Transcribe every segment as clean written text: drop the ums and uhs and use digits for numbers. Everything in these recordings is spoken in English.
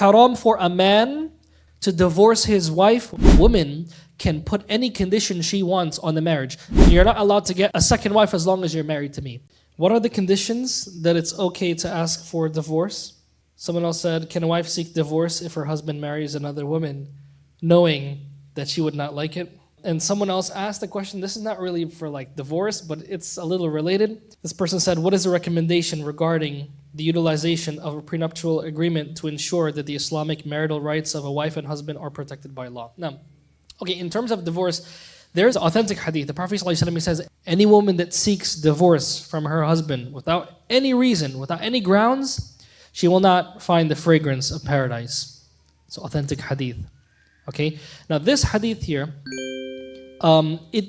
haram for a man to divorce his wife. A woman can put any condition she wants on the marriage. You're not allowed to get a second wife as long as you're married to me. What are the conditions that it's okay to ask for divorce? Someone else said, can a wife seek divorce if her husband marries another woman, knowing that she would not like it? And someone else asked the question, this is not really for like divorce, but it's a little related. This person said, what is the recommendation regarding the utilization of a prenuptial agreement to ensure that the Islamic marital rights of a wife and husband are protected by law? Now, okay, in terms of divorce, there's authentic hadith. The Prophet ﷺ says, any woman that seeks divorce from her husband without any reason, without any grounds, she will not find the fragrance of paradise. It's authentic hadith. Okay, now this hadith here, it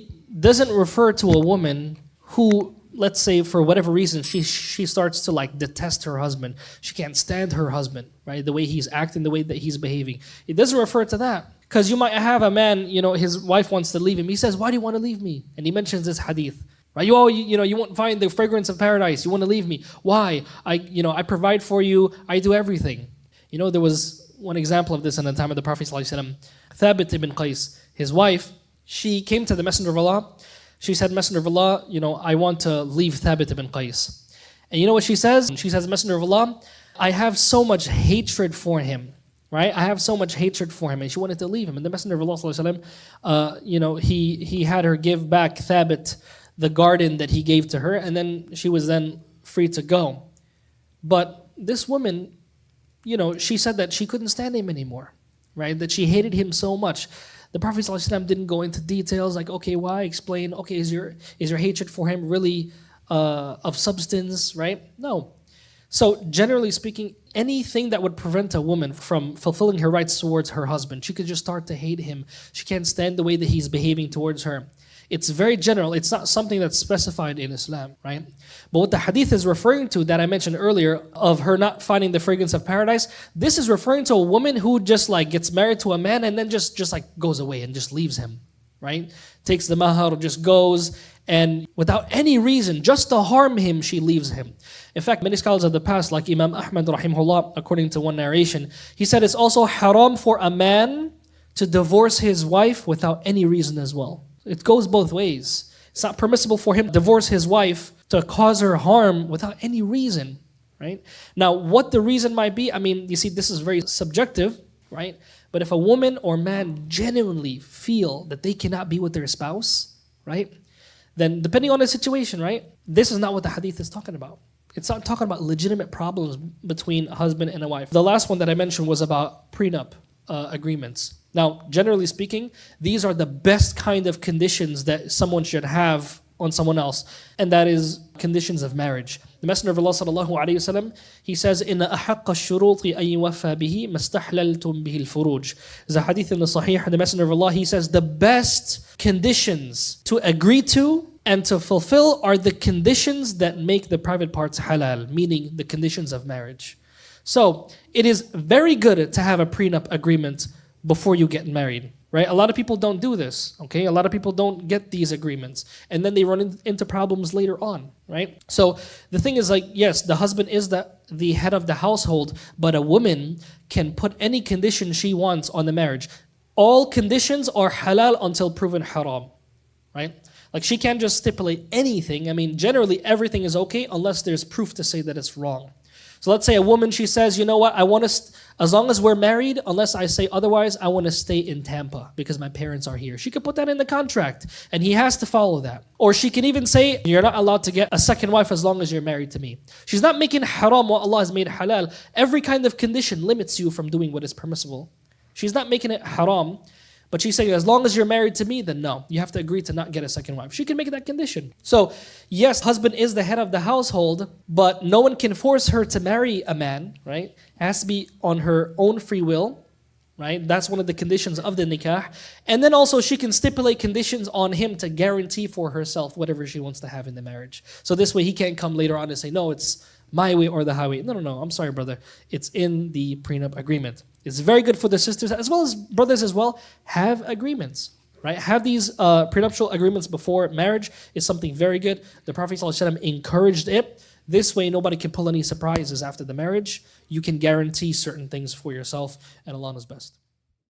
doesn't refer to a woman who, let's say for whatever reason, she starts to like detest her husband. She can't stand her husband, right? The way he's acting, the way that he's behaving. It doesn't refer to that. Because you might have a man, his wife wants to leave him. He says, why do you want to leave me? And he mentions this hadith. Right? You won't find the fragrance of paradise. You want to leave me. Why? I provide for you. I do everything. There was one example of this in the time of the Prophet ﷺ. Thabit ibn Qais, his wife, she came to the Messenger of Allah. She said, Messenger of Allah, I want to leave Thabit ibn Qais. And you know what she says? She says, Messenger of Allah, I have so much hatred for him. Right? I have so much hatred for him. And she wanted to leave him. And the Messenger of Allah ﷺ, he had her give back Thabit the garden that he gave to her, and then she was then free to go. But this woman, she said that she couldn't stand him anymore, right? That she hated him so much. The Prophet ﷺ didn't go into details like, okay, why? Explain, okay, is your hatred for him really of substance, right? No. So generally speaking, anything that would prevent a woman from fulfilling her rights towards her husband, she could just start to hate him. She can't stand the way that he's behaving towards her. It's very general. It's not something that's specified in Islam, right? But what the hadith is referring to that I mentioned earlier of her not finding the fragrance of paradise, this is referring to a woman who just like gets married to a man and then just like goes away and just leaves him, right? Takes the mahar, just goes, and without any reason, just to harm him, she leaves him. In fact, many scholars of the past, like Imam Ahmad rahimahullah, according to one narration, he said it's also haram for a man to divorce his wife without any reason as well. It goes both ways. It's not permissible for him to divorce his wife to cause her harm without any reason, right? Now, what the reason might be, you see, this is very subjective, right? But if a woman or man genuinely feel that they cannot be with their spouse, right? Then depending on the situation, right? This is not what the hadith is talking about. It's not talking about legitimate problems between a husband and a wife. The last one that I mentioned was about prenup agreements. Now, generally speaking, these are the best kind of conditions that someone should have on someone else, and that is conditions of marriage. The Messenger of Allah sallallahu alaihi wasallam, he says, "Inna ahaqqa ash-shuruti an yuwaffa bihi mastahlaltum bihi al-furuj." There's a hadith in the Sahih, the Messenger of Allah, he says, the best conditions to agree to and to fulfill are the conditions that make the private parts halal, meaning the conditions of marriage. So, it is very good to have a prenup agreement before you get married, right? A lot of people don't do this, okay? A lot of people don't get these agreements, and then they run into problems later on, right? So the thing is like, yes, the husband is the head of the household, but a woman can put any condition she wants on the marriage. All conditions are halal until proven haram, right? Like she can't just stipulate anything. Generally everything is okay unless there's proof to say that it's wrong. So let's say a woman, she says, you know what, I want to, as long as we're married, unless I say otherwise, I want to stay in Tampa because my parents are here. She could put that in the contract and he has to follow that. Or she can even say, you're not allowed to get a second wife as long as you're married to me. She's not making haram what Allah has made halal. Every kind of condition limits you from doing what is permissible. She's not making it haram. But she's saying, as long as you're married to me, then no. You have to agree to not get a second wife. She can make that condition. So, yes, husband is the head of the household, but no one can force her to marry a man, right? It has to be on her own free will, right? That's one of the conditions of the nikah. And then also she can stipulate conditions on him to guarantee for herself whatever she wants to have in the marriage. So this way he can't come later on and say, no, it's my way or the highway. No, I'm sorry, brother. It's in the prenup agreement. It's very good for the sisters as well as brothers as well. Have agreements, right? Have these prenuptial agreements before marriage is something very good. The Prophet ﷺ encouraged it. This way, nobody can pull any surprises after the marriage. You can guarantee certain things for yourself, and Allah knows best.